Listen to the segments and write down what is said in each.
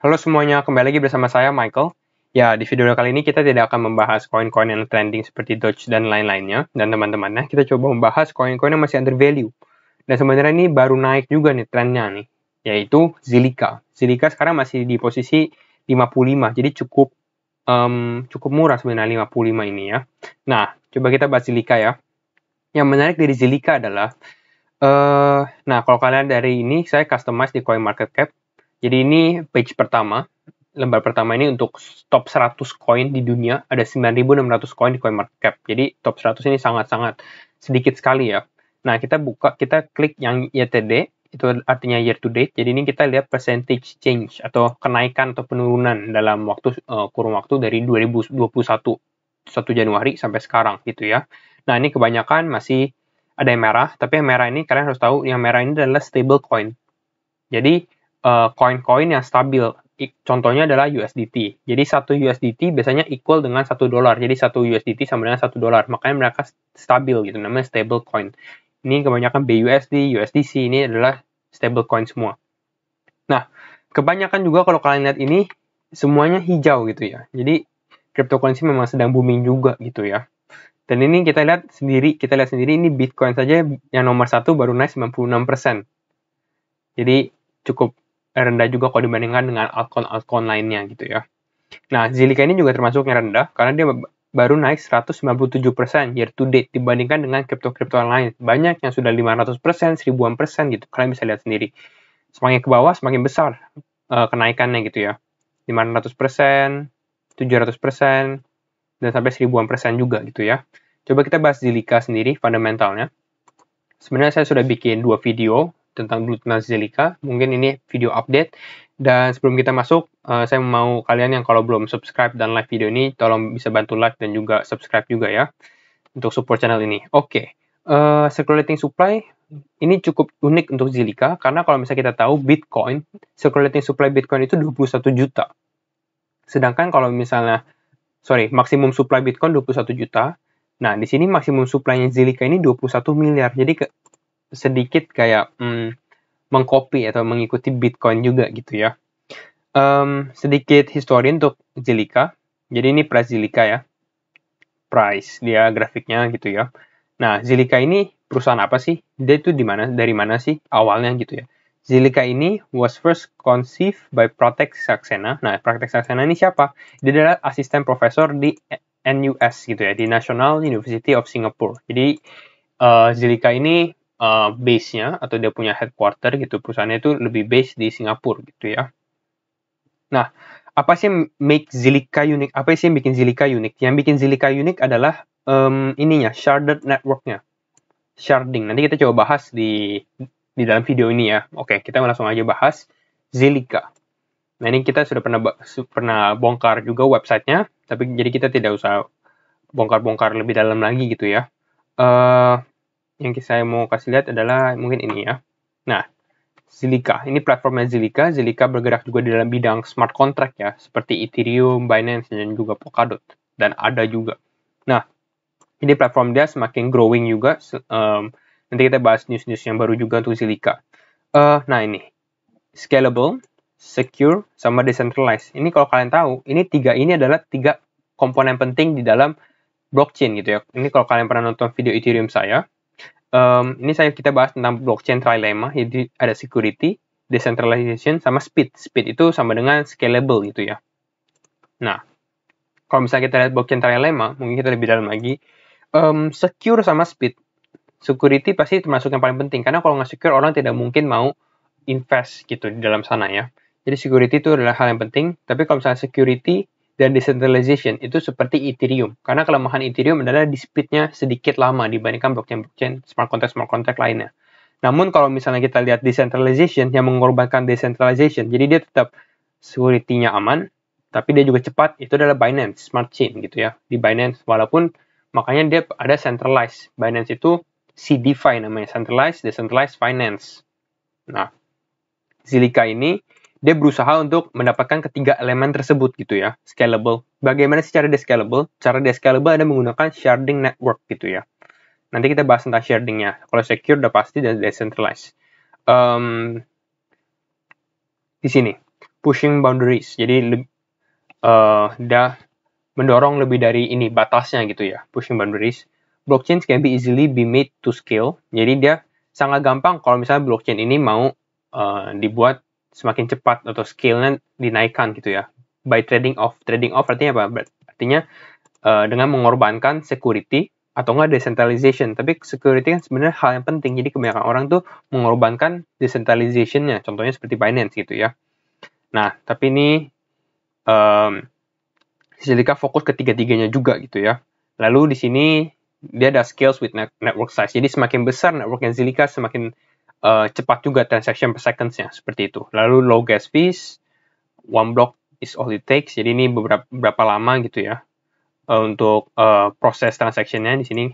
Halo semuanya, kembali lagi bersama saya Michael. Ya, di video kali ini kita tidak akan membahas koin-koin yang trending seperti Doge dan lain-lainnya dan teman-temannya. Kita coba membahas koin-koin yang masih under value. Dan sebenarnya ini baru naik juga nih trennya nih, yaitu Zilliqa. Zilliqa sekarang masih di posisi 55, jadi cukup murah sebenarnya 55 ini ya. Nah, coba kita bahas Zilliqa ya. Yang menarik dari Zilliqa adalah nah, kalau kalian dari ini, saya customize di CoinMarketCap. Jadi ini page pertama, lembar pertama ini untuk top 100 koin di dunia, ada 9.600 koin di CoinMarketCap. Jadi top 100 ini sangat-sangat sedikit sekali ya. Nah, kita klik yang YTD, itu artinya year to date. Jadi ini kita lihat percentage change atau kenaikan atau penurunan dalam kurun waktu dari 2021 1 Januari sampai sekarang gitu ya. Nah, ini kebanyakan masih ada yang merah, tapi yang merah ini kalian harus tahu yang merah ini adalah stable coin. Jadi koin-koin yang stabil. Contohnya adalah USDT. Jadi satu USDT biasanya equal dengan $1. Jadi satu USDT sama dengan $1. Makanya mereka stabil gitu, namanya stable coin. Ini kebanyakan BUSD, USDC ini adalah stable coin semua. Nah, kebanyakan juga kalau kalian lihat ini semuanya hijau gitu ya. Jadi cryptocurrency memang sedang booming juga gitu ya. Dan ini kita lihat sendiri ini Bitcoin saja yang nomor 1 baru naik 96%. Jadi cukup rendah juga kalau dibandingkan dengan altcoin lainnya gitu ya. Nah, Zilliqa ini juga termasuk yang rendah karena dia baru naik 197% year to date dibandingkan dengan kripto-kripto lain. Banyak yang sudah 500%, 1000% gitu. Kalian bisa lihat sendiri. Semakin ke bawah semakin besar kenaikannya gitu ya. 500%, 700%, dan sampai 1000% juga gitu ya. Coba kita bahas Zilliqa sendiri, fundamentalnya. Sebenarnya saya sudah bikin 2 video tentang Zilliqa. Mungkin ini video update. Dan sebelum kita masuk, saya mau kalian yang kalau belum subscribe dan like video ini, tolong bisa bantu like dan juga subscribe juga ya. Untuk support channel ini. Oke. Circulating supply, ini cukup unik untuk Zilliqa. Karena kalau misalnya kita tahu Bitcoin, circulating supply Bitcoin itu 21 juta. Sedangkan kalau misalnya maksimum supply Bitcoin 21 juta. Nah, di sini maksimum supply-nya Zilliqa ini 21 miliar. Jadi sedikit kayak mengcopy atau mengikuti Bitcoin juga gitu ya. Sedikit history untuk Zilliqa. Jadi ini price Zilliqa ya. Price, dia grafiknya gitu ya. Nah, Zilliqa ini perusahaan apa sih? Dia itu dari mana sih awalnya gitu ya. Zilliqa ini was first conceived by Prateek Saxena. Nah, Prateek Saxena ini siapa? Dia adalah asisten profesor di NUS gitu ya, di National University of Singapore. Jadi Zilliqa ini base-nya atau dia punya headquarter gitu, perusahaannya itu lebih base di Singapura gitu ya. Nah, apa sih yang make Zilliqa unik? Apa sih yang bikin Zilliqa unik? Yang bikin Zilliqa unik adalah sharded network-nya. Sharding. Nanti kita coba bahas di dalam video ini ya. Oke, kita langsung aja bahas Zilliqa. Nah, ini kita sudah pernah bongkar juga websitenya, tapi jadi kita tidak usah bongkar-bongkar lebih dalam lagi gitu ya. Yang saya mau kasih lihat adalah mungkin ini ya. Nah, Zilliqa. Ini platformnya Zilliqa. Zilliqa bergerak juga di dalam bidang smart contract ya, seperti Ethereum, Binance, dan juga Polkadot. Dan ada juga. Nah, ini platform dia semakin growing juga. Nanti kita bahas news-news yang baru juga untuk Zilliqa. Nah, ini. Scalable, secure, sama decentralized. Ini kalau kalian tahu, ini adalah tiga komponen penting di dalam blockchain gitu ya. Ini kalau kalian pernah nonton video Ethereum saya, ini kita bahas tentang blockchain trilemma, jadi ada security, decentralization, sama speed. Speed itu sama dengan scalable gitu ya. Nah, kalau misalnya kita lihat blockchain trilemma, mungkin kita lebih dalam lagi. Secure sama speed. Security pasti termasuk yang paling penting, karena kalau nggak secure, orang tidak mungkin mau invest gitu di dalam sana ya. Jadi security itu adalah hal yang penting, tapi kalau misalnya security dan decentralization itu seperti Ethereum. Karena kelemahan Ethereum adalah di speed-nya sedikit lama dibandingkan blockchain smart contract lainnya. Namun kalau misalnya kita lihat decentralization yang mengorbankan decentralization, jadi dia tetap security-nya aman, tapi dia juga cepat, itu adalah Binance Smart Chain gitu ya. Di Binance, walaupun makanya dia ada centralized. Binance itu CDFI namanya, Centralized Decentralized Finance. Nah, Zilliqa ini dia berusaha untuk mendapatkan ketiga elemen tersebut gitu ya, scalable. Bagaimana sih cara dia scalable? Cara dia scalable ada menggunakan sharding network gitu ya. Nanti kita bahas tentang shardingnya. Kalau secure udah pasti dan decentralized. Di sini, pushing boundaries. Jadi dia mendorong lebih dari ini batasnya gitu ya, pushing boundaries. Blockchain can be easily be made to scale. Jadi dia sangat gampang kalau misalnya blockchain ini mau dibuat semakin cepat atau scale-nya dinaikkan gitu ya. By trading off artinya apa? Artinya dengan mengorbankan security atau enggak decentralization. Tapi security kan sebenarnya hal yang penting. Jadi kebanyakan orang tuh mengorbankan decentralization-nya. Contohnya seperti Binance gitu ya. Nah, tapi ini Zilliqa fokus ke tiga-tiganya juga gitu ya. Lalu di sini dia ada scales with network size. Jadi semakin besar networknya Zilliqa, semakin cepat juga transaction per seconds-nya. Seperti itu. Lalu low gas fees, one block is all it takes. Jadi ini berapa lama gitu ya. Untuk proses transaction-nya di sini.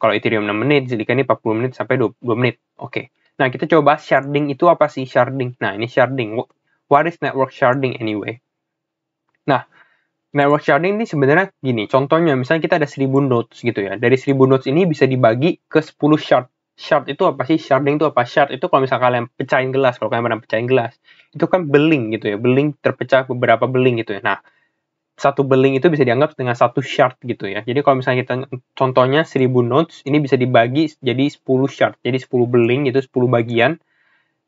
Kalau Ethereum 6 menit, Zilliqa ini 40 menit sampai 2 menit. Oke. Nah, kita coba sharding itu apa sih sharding? Nah, ini sharding. What is network sharding anyway? Nah, network sharding ini sebenarnya gini, contohnya misalnya kita ada 1000 nodes gitu ya. Dari 1000 nodes ini bisa dibagi ke 10 shard. Shard itu apa sih? Sharding itu apa? Shard itu kalau misalnya kalian pecahin gelas, kalau kalian pernah pecahin gelas, itu kan beling gitu ya. Beling terpecah beberapa beling gitu ya. Nah, satu beling itu bisa dianggap dengan satu shard gitu ya. Jadi kalau misalnya kita contohnya 1000 nodes, ini bisa dibagi jadi 10 shard. Jadi 10 beling itu 10 bagian.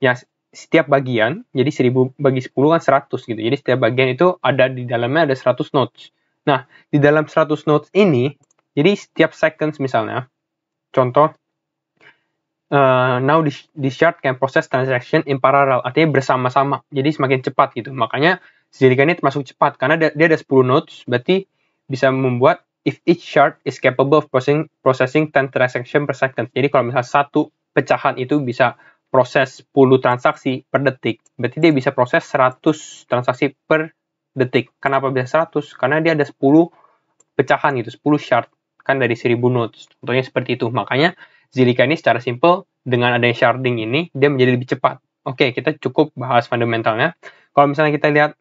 Yang setiap bagian, jadi 1000 bagi 10 kan 100 gitu. Jadi setiap bagian itu ada di dalamnya ada 100 nodes. Nah, di dalam 100 nodes ini, jadi setiap seconds misalnya, contoh, now the shard can process transaction in parallel, artinya bersama-sama. Jadi semakin cepat gitu. Makanya Zilliqa ini termasuk cepat, karena dia ada 10 nodes, berarti bisa membuat if each shard is capable of processing 10 transaction per second. Jadi kalau misalnya satu pecahan itu bisa proses 10 transaksi per detik, berarti dia bisa proses 100 transaksi per detik. Kenapa bisa 100? Karena dia ada 10 pecahan gitu, 10 shard, kan dari 1000 nodes. Contohnya seperti itu. Makanya Zilliqa ini secara simple, dengan adanya sharding ini, dia menjadi lebih cepat. Oke, kita cukup bahas fundamentalnya. Kalau misalnya kita lihat,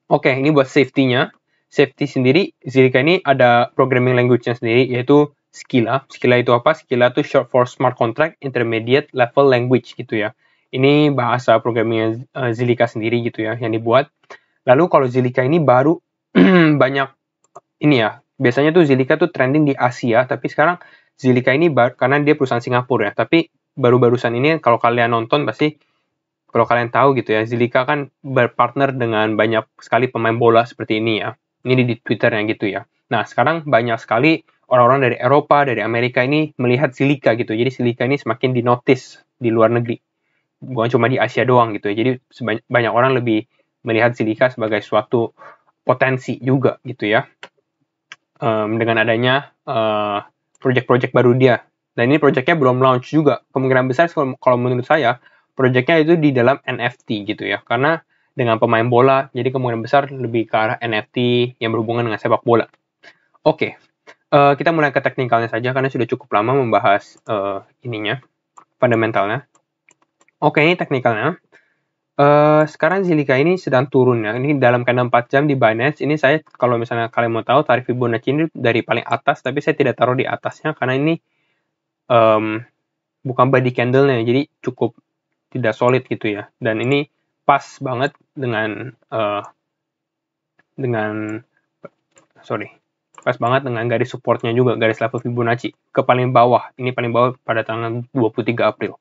oke, ini buat safety-nya. Safety sendiri, Zilliqa ini ada programming language-nya sendiri, yaitu Scala. Scala itu apa? Scala itu short for Smart Contract Intermediate Level Language gitu ya. Ini bahasa programming Zilliqa sendiri gitu ya, yang dibuat. Lalu kalau Zilliqa ini baru banyak ini ya. Biasanya tuh Zilliqa tuh trending di Asia, tapi sekarang Zilliqa ini karena dia perusahaan Singapura ya. Tapi baru-barusan ini kalau kalian nonton pasti kalau kalian tahu gitu ya, Zilliqa kan berpartner dengan banyak sekali pemain bola seperti ini ya. Ini di Twitternya gitu ya. Nah, sekarang banyak sekali orang-orang dari Eropa, dari Amerika ini melihat Zilliqa gitu. Jadi Zilliqa ini semakin dinotis di luar negeri. Bukan cuma di Asia doang gitu ya. Jadi banyak orang lebih melihat Zilliqa sebagai suatu potensi juga gitu ya. Dengan adanya project-project baru dia. Dan ini projectnya belum launch juga. Kemungkinan besar kalau menurut saya, projectnya itu di dalam NFT gitu ya. Karena dengan pemain bola, jadi kemungkinan besar lebih ke arah NFT yang berhubungan dengan sepak bola. Oke, kita mulai ke teknikalnya saja karena sudah cukup lama membahas fundamentalnya. Oke, ini teknikalnya. Sekarang Zilliqa ini sedang turun ya. Ini dalam candle 4 jam di Binance. Ini saya kalau misalnya kalian mau tahu tarif Fibonacci ini dari paling atas, tapi saya tidak taruh di atasnya karena ini bukan body candle-nya, jadi cukup tidak solid gitu ya. Dan ini pas banget dengan pas banget dengan garis supportnya juga, garis level Fibonacci ke paling bawah. Ini paling bawah pada tanggal 23 April.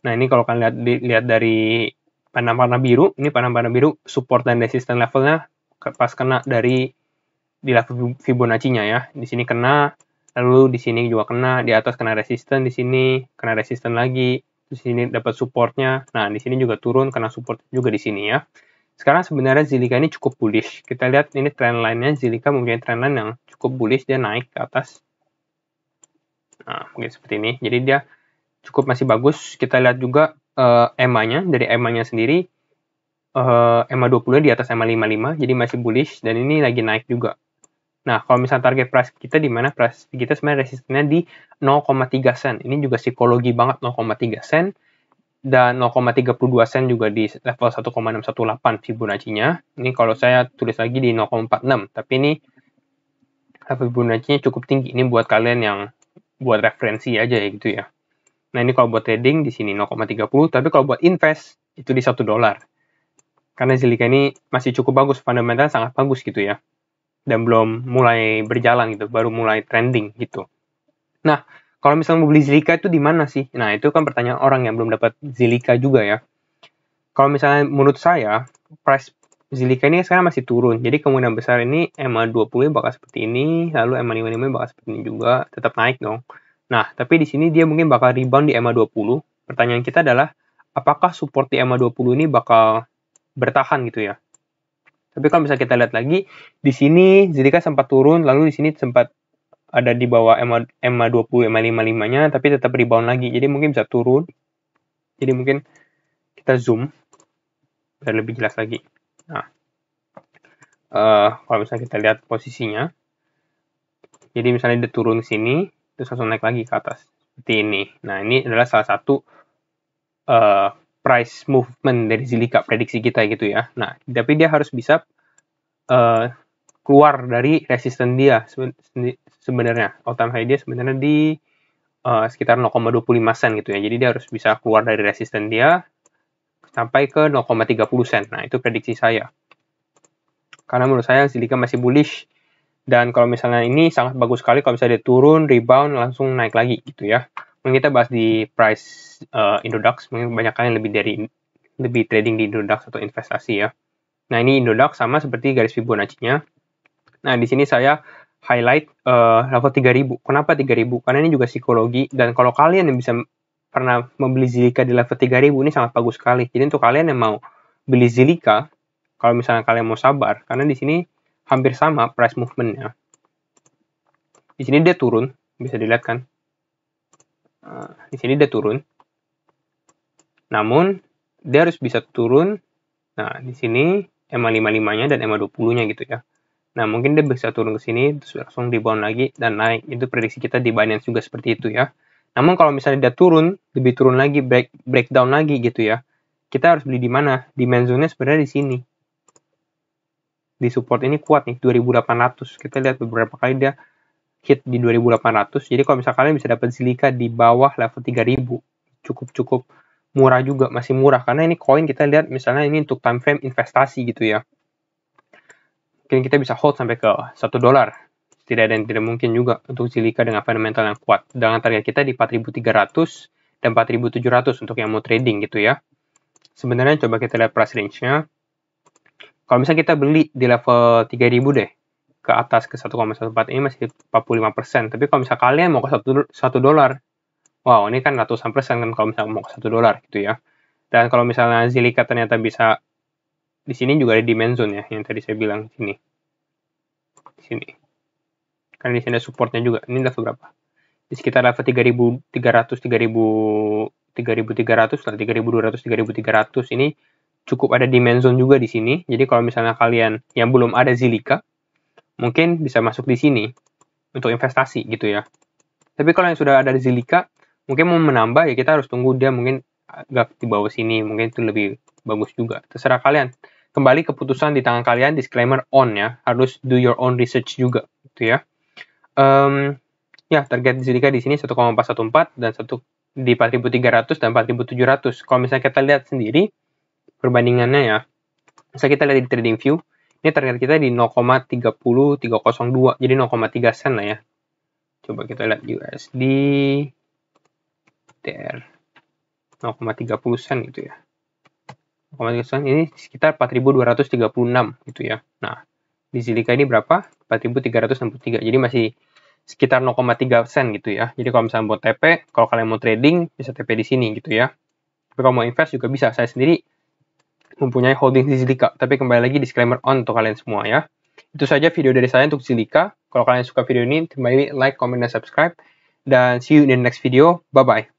Nah, ini kalau kalian lihat dari panah-panah biru, ini panah-panah biru support dan resistance levelnya pas kena di level Fibonacci-nya ya. Di sini kena, lalu di sini juga kena, di atas kena resistance, di sini kena resistance lagi, di sini dapat supportnya. Nah, di sini juga turun, kena support juga di sini ya. Sekarang sebenarnya Zilliqa ini cukup bullish. Kita lihat ini trend line-nya, Zilliqa mempunyai trend line yang cukup bullish, dia naik ke atas. Nah, mungkin seperti ini. Jadi dia cukup masih bagus. Kita lihat juga EMA-nya, dari EMA-nya sendiri, EMA 20 di atas EMA 55, jadi masih bullish, dan ini lagi naik juga. Nah, kalau misalnya target price kita di mana? Price kita sebenarnya resistennya di 0,3 sen. Ini juga psikologi banget 0,3 sen. Dan 0,32 sen juga di level 1,618 Fibonacci-nya. Ini kalau saya tulis lagi di 0,46. Tapi ini level Fibonacci-nya cukup tinggi. Ini buat kalian yang buat referensi aja ya gitu ya. Nah, ini kalau buat trading di sini 0,30. Tapi kalau buat invest itu di $1. Karena Zilliqa ini masih cukup bagus, fundamental sangat bagus gitu ya. Dan belum mulai berjalan gitu, baru mulai trending gitu. Nah, kalau misalnya mau beli Zilliqa itu di mana sih? Nah, itu kan pertanyaan orang yang belum dapat Zilliqa juga ya. Kalau misalnya menurut saya, price Zilliqa ini sekarang masih turun. Jadi kemungkinan besar ini MA20 bakal seperti ini, lalu MA55 bakal seperti ini juga, tetap naik dong. Nah, tapi di sini dia mungkin bakal rebound di MA20. Pertanyaan kita adalah, apakah support di MA20 ini bakal bertahan gitu ya? Tapi kalau misalnya kita lihat lagi, di sini Zilliqa sempat turun, lalu di sini sempat ada di bawah MA20, MA55-nya, tapi tetap rebound lagi. Jadi mungkin bisa turun. Jadi mungkin kita zoom biar lebih jelas lagi. Nah, kalau misalnya kita lihat posisinya, jadi misalnya dia turun ke sini, terus langsung naik lagi ke atas seperti ini. Nah, ini adalah salah satu price movement dari Zilliqa, prediksi kita gitu ya. Nah, tapi dia harus bisa keluar dari resisten dia sebenarnya. All time high dia sebenarnya di sekitar 0,25 sen gitu ya. Jadi dia harus bisa keluar dari resisten dia sampai ke 0,30 sen. Nah, itu prediksi saya. Karena menurut saya Zilliqa masih bullish. Dan kalau misalnya ini sangat bagus sekali kalau misalnya dia turun, rebound, langsung naik lagi gitu ya. Mungkin kita bahas di price Indodax, mungkin banyak kalian lebih trading di Indodax atau investasi ya. Nah, ini Indodax sama seperti garis Fibonacci-nya. Nah, di sini saya highlight level 3000. Kenapa 3000? Karena ini juga psikologi, dan kalau kalian yang bisa pernah membeli Zilliqa di level 3000 ini sangat bagus sekali. Jadi untuk kalian yang mau beli Zilliqa, kalau misalnya kalian mau sabar, karena di sini hampir sama price movement-nya. Di sini dia turun, bisa dilihat kan. Di sini dia turun. Namun, dia harus bisa turun. Nah, di sini MA55-nya dan MA20-nya gitu ya. Nah, mungkin dia bisa turun ke sini, terus langsung rebound lagi, dan naik. Itu prediksi kita di Binance juga seperti itu ya. Namun, kalau misalnya dia turun, lebih turun lagi, breakdown lagi gitu ya. Kita harus beli di mana? Demand zone-nya sebenarnya di sini. Di support ini kuat nih, 2800. Kita lihat beberapa kali dia hit di 2800. Jadi kalau misalnya kalian bisa dapat Zilliqa di bawah level 3000, cukup murah juga, masih murah. Karena ini koin kita lihat misalnya ini untuk time frame investasi gitu ya. Mungkin kita bisa hold sampai ke $1. Tidak ada yang tidak mungkin juga untuk Zilliqa dengan fundamental yang kuat. Dengan target kita di 4300 dan 4700 untuk yang mau trading gitu ya. Sebenarnya coba kita lihat price range-nya. Kalau misalnya kita beli di level 3000 deh, ke atas ke 1,14 ini masih 45%. Tapi kalau misalnya kalian mau ke $1, wow, ini kan ratusan persen kan kalau misalnya mau ke $1 gitu ya. Dan kalau misalnya Zilliqa ternyata bisa, di sini juga ada demand zone ya, yang tadi saya bilang di sini. Di sini. Karena di sini ada supportnya juga. Ini level berapa? Di sekitar level 3300, 3300, 3200, 3300 ini cukup ada demand zone juga di sini. Jadi kalau misalnya kalian yang belum ada Zilliqa, mungkin bisa masuk di sini untuk investasi gitu ya. Tapi kalau yang sudah ada Zilliqa, mungkin mau menambah ya kita harus tunggu dia mungkin agak di bawah sini, mungkin itu lebih bagus juga. Terserah kalian. Kembali keputusan di tangan kalian, disclaimer on ya, harus do your own research juga gitu ya. Ya, target Zilliqa di sini 1,414 dan di 4300 dan 4700. Kalau misalnya kita lihat sendiri perbandingannya ya. Misalnya kita lihat di TradingView, ini target kita di 0,30302, jadi 0,3 sen lah ya. Coba kita lihat USD TR 0,30 sen gitu ya. 0,3 sen ini sekitar 4236 gitu ya. Nah, di Zilliqa ini berapa? 4363. Jadi masih sekitar 0,3 sen gitu ya. Jadi kalau misalnya mau TP, kalau kalian mau trading bisa TP di sini gitu ya. Tapi kalau mau invest juga bisa. Saya sendiri mempunyai holding di Zilliqa, tapi kembali lagi disclaimer on untuk kalian semua ya. Itu saja video dari saya untuk Zilliqa. Kalau kalian suka video ini, kembali like, comment, dan subscribe. Dan see you in the next video. Bye-bye.